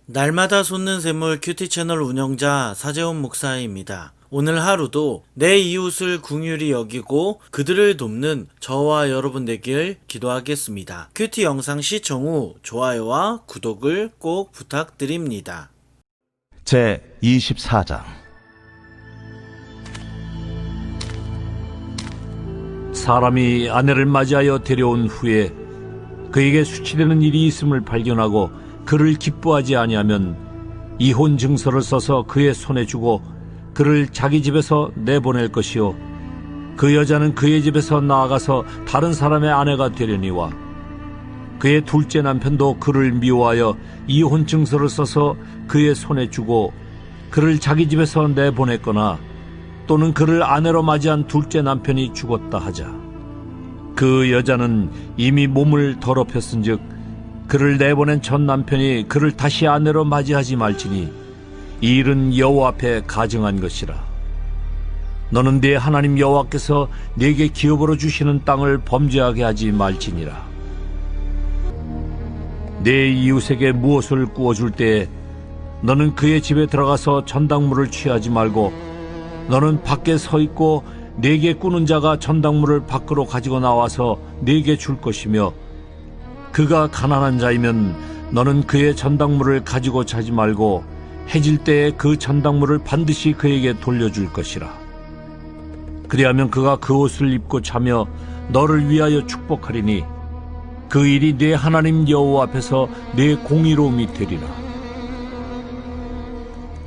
날마다 솟는 샘물 큐티 채널 운영자 사재훈 목사입니다. 오늘 하루도 내 이웃을 긍휼히 여기고 그들을 돕는 저와 여러분 되길 기도하겠습니다. 큐티 영상 시청 후 좋아요와 구독을 꼭 부탁드립니다. 제 24장. 사람이 아내를 맞이하여 데려온 후에 그에게 수치되는 일이 있음을 발견하고 그를 기뻐하지 아니하면 이혼 증서를 써서 그의 손에 주고 그를 자기 집에서 내보낼 것이요 그 여자는 그의 집에서 나아가서 다른 사람의 아내가 되려니와 그의 둘째 남편도 그를 미워하여 이혼 증서를 써서 그의 손에 주고 그를 자기 집에서 내보냈거나 또는 그를 아내로 맞이한 둘째 남편이 죽었다 하자. 그 여자는 이미 몸을 더럽혔은즉 그를 내보낸 첫 남편이 그를 다시 아내로 맞이하지 말지니 이 일은 여호와 앞에 가증한 것이라. 너는 네 하나님 여호와께서 네게 기업으로 주시는 땅을 범죄하게 하지 말지니라. 네 이웃에게 무엇을 구워줄 때에 너는 그의 집에 들어가서 전당물을 취하지 말고 너는 밖에 서 있고 네게 꾸는 자가 전당물을 밖으로 가지고 나와서 네게 줄 것이며 그가 가난한 자이면 너는 그의 전당물을 가지고 자지 말고 해질 때에 그 전당물을 반드시 그에게 돌려줄 것이라. 그리하면 그가 그 옷을 입고 자며 너를 위하여 축복하리니 그 일이 네 하나님 여호와 앞에서 네 공의로움이 되리라.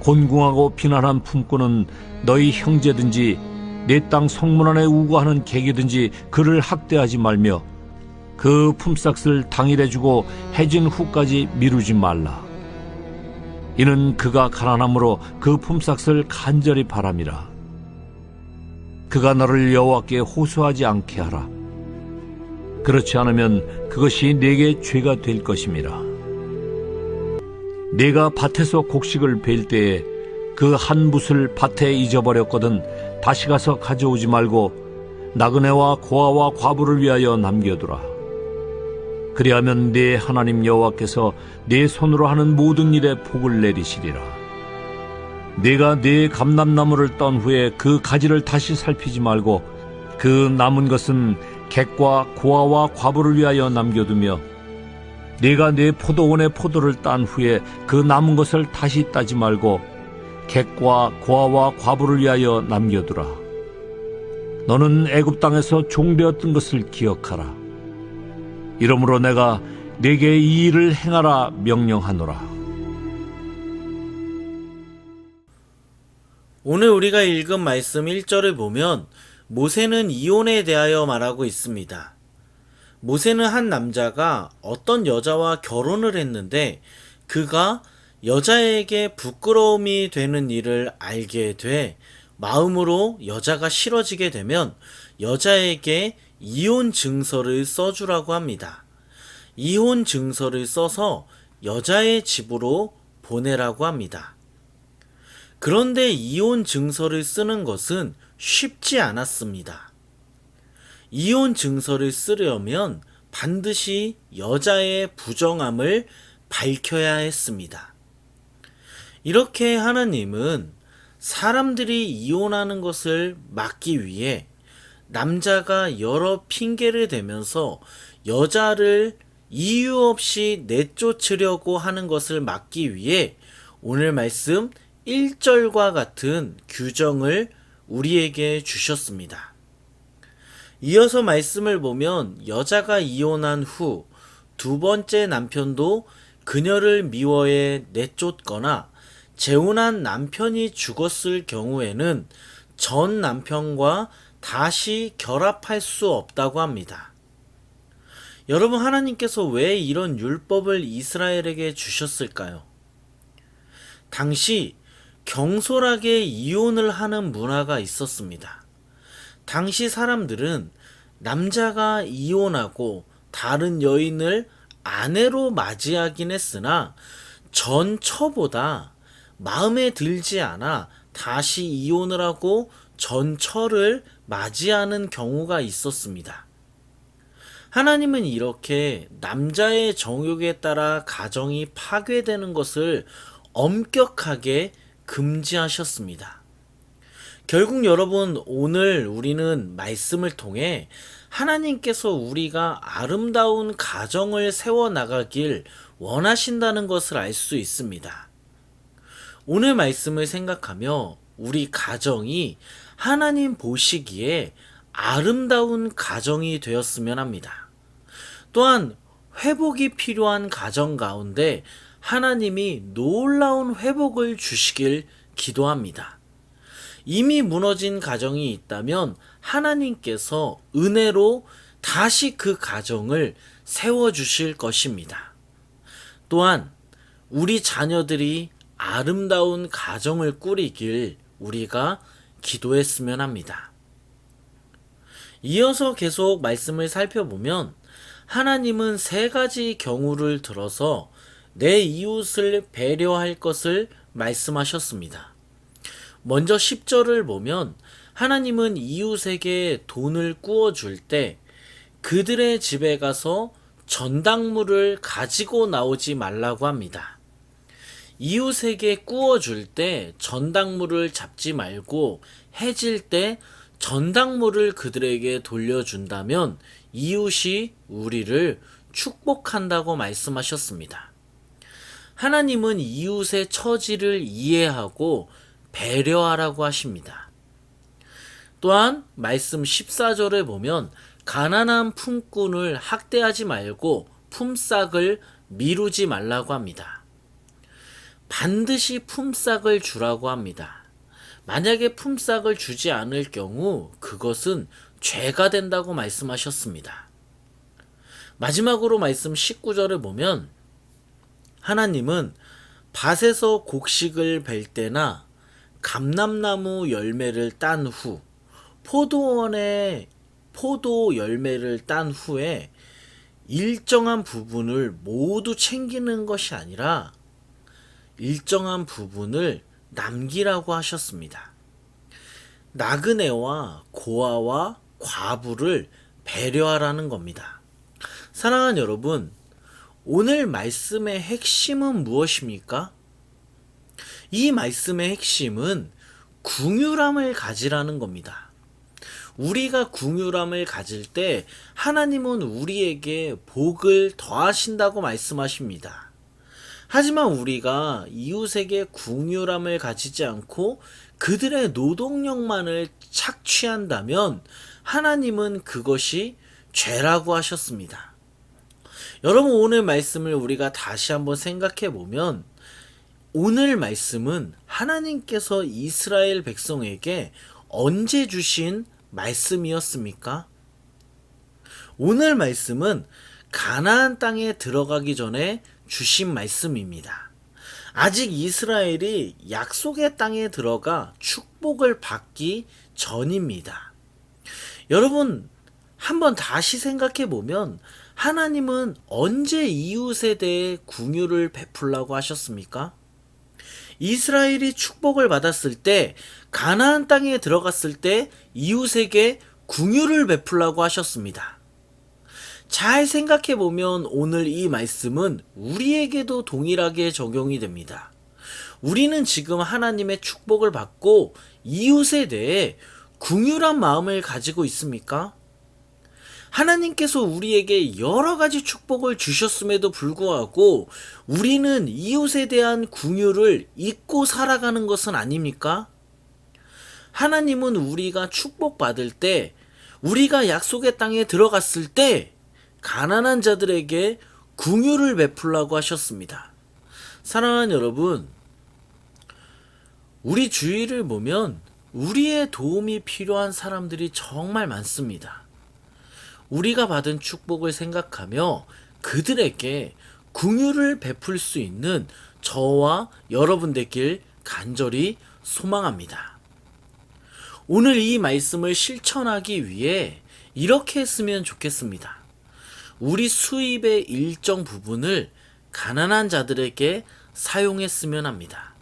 곤궁하고 비난한 품꾼은 너희 형제든지 내 땅 성문 안에 우거하는 객이든지 그를 학대하지 말며 그 품삯을 당일에 주고 해진 후까지 미루지 말라. 이는 그가 가난함으로 그 품삯을 간절히 바람이라. 그가 너를 여호와께 호소하지 않게 하라. 그렇지 않으면 그것이 네게 죄가 될 것임이라. 네가 밭에서 곡식을 벨 때에 그 한 붓을 밭에 잊어버렸거든 다시 가서 가져오지 말고 나그네와 고아와 과부를 위하여 남겨두라. 그리하면 네 하나님 여호와께서 네 손으로 하는 모든 일에 복을 내리시리라. 네가 네 감람나무를 떤 후에 그 가지를 다시 살피지 말고 그 남은 것은 객과 고아와 과부를 위하여 남겨두며 네가 네 포도원의 포도를 딴 후에 그 남은 것을 다시 따지 말고 객과 고아와 과부를 위하여 남겨두라. 너는 애굽 땅에서 종되었던 것을 기억하라. 이러므로 내가 네게 이 일을 행하라 명령하노라. 오늘 우리가 읽은 말씀 1절을 보면 모세는 이혼에 대하여 말하고 있습니다. 모세는 한 남자가 어떤 여자와 결혼을 했는데 그가 여자에게 부끄러움이 되는 일을 알게 돼 마음으로 여자가 싫어지게 되면 여자에게 이혼 증서를 써주라고 합니다. 이혼 증서를 써서 여자의 집으로 보내라고 합니다. 그런데 이혼 증서를 쓰는 것은 쉽지 않았습니다. 이혼 증서를 쓰려면 반드시 여자의 부정함을 밝혀야 했습니다. 이렇게 하나님은 사람들이 이혼하는 것을 막기 위해 남자가 여러 핑계를 대면서 여자를 이유 없이 내쫓으려고 하는 것을 막기 위해 오늘 말씀 1절과 같은 규정을 우리에게 주셨습니다. 이어서 말씀을 보면 여자가 이혼한 후 두 번째 남편도 그녀를 미워해 내쫓거나 재혼한 남편이 죽었을 경우에는 전 남편과 다시 결합할 수 없다고 합니다. 여러분, 하나님께서 왜 이런 율법을 이스라엘에게 주셨을까요? 당시 경솔하게 이혼을 하는 문화가 있었습니다. 당시 사람들은 남자가 이혼하고 다른 여인을 아내로 맞이하긴 했으나 전 처보다 마음에 들지 않아 다시 이혼을 하고 전 처를 맞이하는 경우가 있었습니다. 하나님은 이렇게 남자의 정욕에 따라 가정이 파괴되는 것을 엄격하게 금지하셨습니다. 결국 여러분, 오늘 우리는 말씀을 통해 하나님께서 우리가 아름다운 가정을 세워나가길 원하신다는 것을 알 수 있습니다. 오늘 말씀을 생각하며 우리 가정이 하나님 보시기에 아름다운 가정이 되었으면 합니다. 또한 회복이 필요한 가정 가운데 하나님이 놀라운 회복을 주시길 기도합니다. 이미 무너진 가정이 있다면 하나님께서 은혜로 다시 그 가정을 세워주실 것입니다. 또한 우리 자녀들이 아름다운 가정을 꾸리길 우리가 기도했으면 합니다. 이어서 계속 말씀을 살펴보면 하나님은 3가지 경우를 들어서 내 이웃을 배려할 것을 말씀하셨습니다. 먼저 10절을 보면 하나님은 이웃에게 돈을 꾸어줄 때 그들의 집에 가서 전당물을 가지고 나오지 말라고 합니다. 이웃에게 꾸어줄 때 전당물을 잡지 말고 해질 때 전당물을 그들에게 돌려준다면 이웃이 우리를 축복한다고 말씀하셨습니다. 하나님은 이웃의 처지를 이해하고 배려하라고 하십니다. 또한 말씀 14절에 보면 가난한 품꾼을 학대하지 말고 품삯을 미루지 말라고 합니다. 반드시 품삯을 주라고 합니다. 만약에 품삯을 주지 않을 경우 그것은 죄가 된다고 말씀하셨습니다. 마지막으로 말씀 19절을 보면 하나님은 밭에서 곡식을 벨 때나 감람나무 열매를 딴 후 포도원에 포도 열매를 딴 후에 일정한 부분을 모두 챙기는 것이 아니라 일정한 부분을 남기라고 하셨습니다. 나그네와 고아와 과부를 배려하라는 겁니다. 사랑하는 여러분, 오늘 말씀의 핵심은 무엇입니까? 이 말씀의 핵심은 긍휼함을 가지라는 겁니다. 우리가 긍휼함을 가질 때 하나님은 우리에게 복을 더하신다고 말씀하십니다. 하지만 우리가 이웃에게 긍휼함을 가지지 않고 그들의 노동력만을 착취한다면 하나님은 그것이 죄라고 하셨습니다. 여러분, 오늘 말씀을 우리가 다시 한번 생각해 보면 오늘 말씀은 하나님께서 이스라엘 백성에게 언제 주신 말씀이었습니까? 오늘 말씀은 가나안 땅에 들어가기 전에 주신 말씀입니다. 아직 이스라엘이 약속의 땅에 들어가 축복을 받기 전입니다. 여러분, 한번 다시 생각해 보면 하나님은 언제 이웃에 대해 긍휼을 베풀라고 하셨습니까? 이스라엘이 축복을 받았을 때, 가나안 땅에 들어갔을 때 이웃에게 긍휼을 베풀라고 하셨습니다. 잘 생각해 보면 오늘 이 말씀은 우리에게도 동일하게 적용이 됩니다. 우리는 지금 하나님의 축복을 받고 이웃에 대해 긍휼한 마음을 가지고 있습니까? 하나님께서 우리에게 여러 가지 축복을 주셨음에도 불구하고 우리는 이웃에 대한 긍휼을 잊고 살아가는 것은 아닙니까? 하나님은 우리가 축복받을 때, 우리가 약속의 땅에 들어갔을 때 가난한 자들에게 긍휼을 베풀라고 하셨습니다. 사랑하는 여러분, 우리 주위를 보면 우리의 도움이 필요한 사람들이 정말 많습니다. 우리가 받은 축복을 생각하며 그들에게 긍휼을 베풀 수 있는 저와 여러분 되길 간절히 소망합니다. 오늘 이 말씀을 실천하기 위해 이렇게 했으면 좋겠습니다. 우리 수입의 일정 부분을 가난한 자들에게 사용했으면 합니다.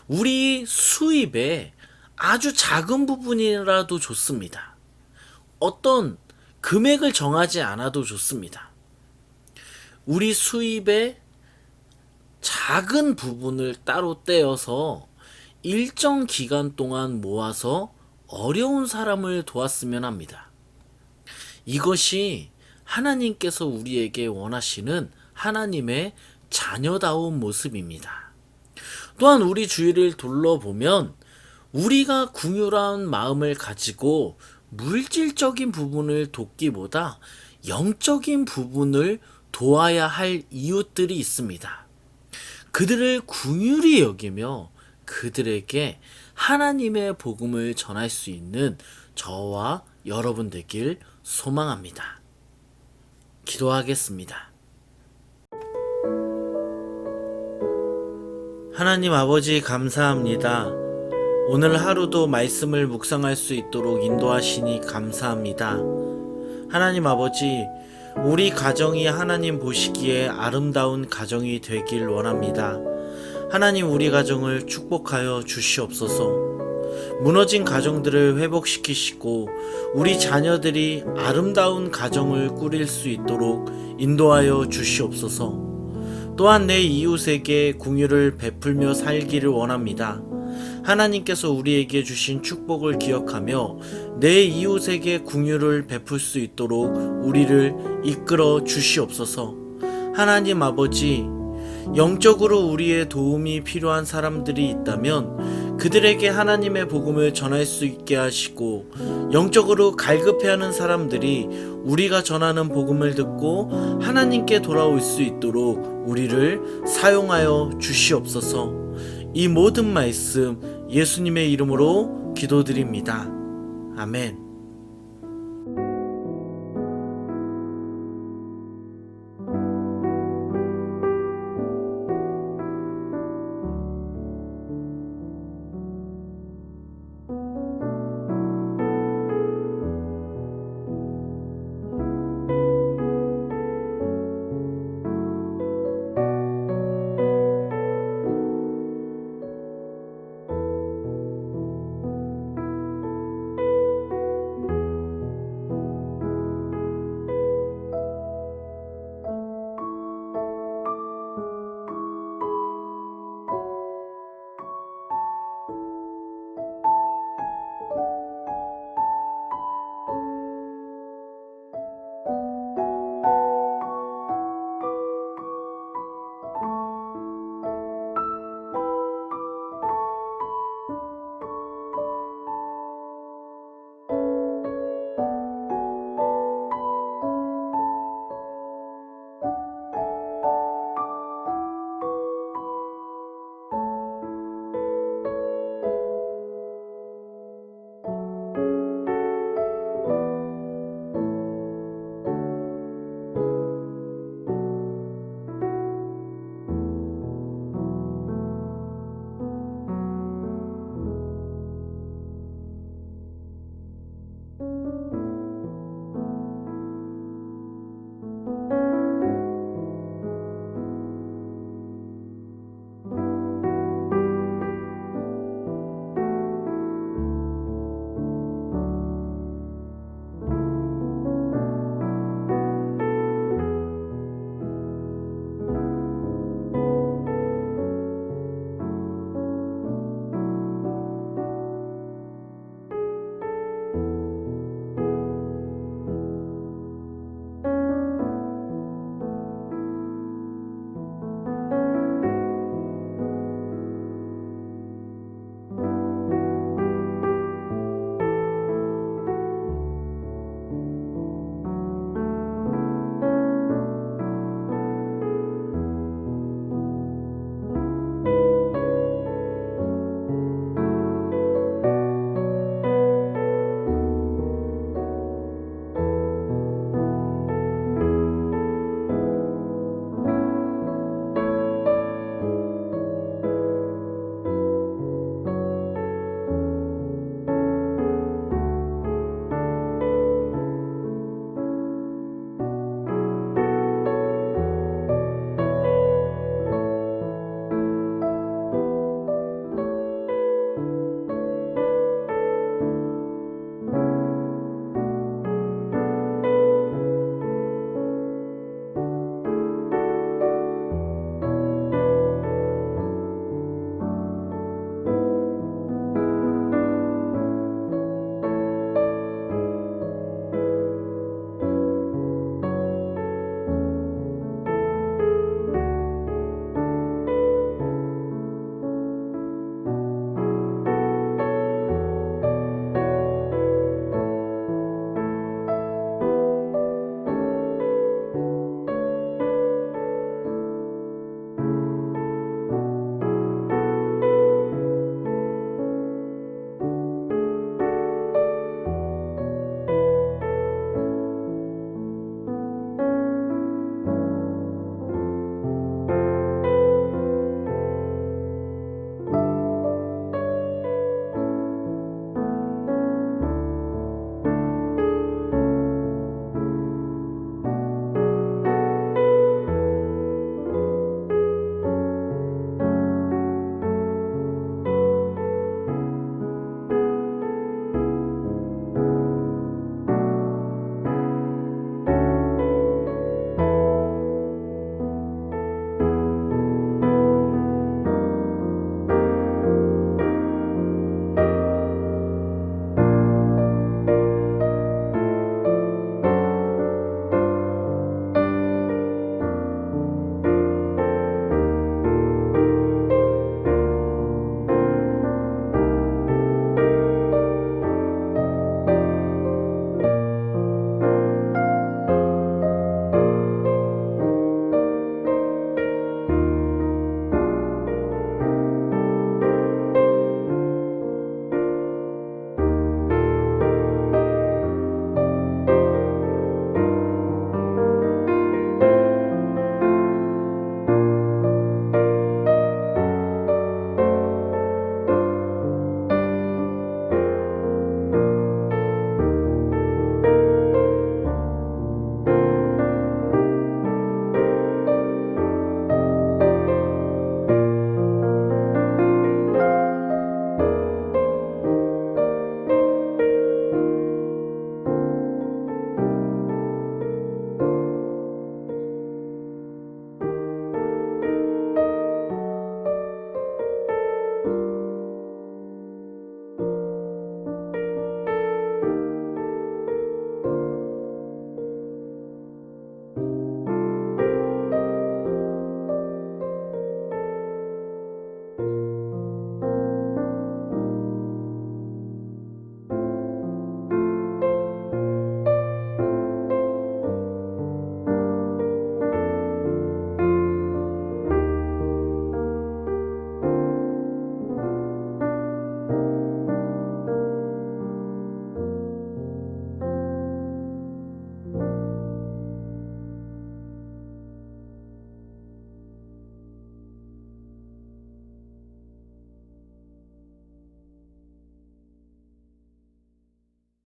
우리 수입의 아주 작은 부분이라도 좋습니다. 어떤 금액을 정하지 않아도 좋습니다. 우리 수입의 작은 부분을 따로 떼어서 일정 기간 동안 모아서 어려운 사람을 도왔으면 합니다. 이것이 하나님께서 우리에게 원하시는 하나님의 자녀다운 모습입니다. 또한 우리 주위를 둘러보면 우리가 긍휼한 마음을 가지고 물질적인 부분을 돕기보다 영적인 부분을 도와야 할 이웃들이 있습니다. 그들을 긍휼히 여기며 그들에게 하나님의 복음을 전할 수 있는 저와 여러분 되길 소망합니다. 기도하겠습니다. 하나님 아버지 감사합니다. 오늘 하루도 말씀을 묵상할 수 있도록 인도하시니 감사합니다. 하나님 아버지, 우리 가정이 하나님 보시기에 아름다운 가정이 되길 원합니다. 하나님 우리 가정을 축복하여 주시옵소서. 무너진 가정들을 회복시키시고 우리 자녀들이 아름다운 가정을 꾸릴 수 있도록 인도하여 주시옵소서. 또한 내 이웃에게 긍휼을 베풀며 살기를 원합니다. 하나님께서 우리에게 주신 축복을 기억하며 내 이웃에게 긍휼을 베풀 수 있도록 우리를 이끌어 주시옵소서. 하나님 아버지, 영적으로 우리의 도움이 필요한 사람들이 있다면 그들에게 하나님의 복음을 전할 수 있게 하시고, 영적으로 갈급해하는 사람들이 우리가 전하는 복음을 듣고 하나님께 돌아올 수 있도록 우리를 사용하여 주시옵소서. 이 모든 말씀 예수님의 이름으로 기도드립니다. 아멘.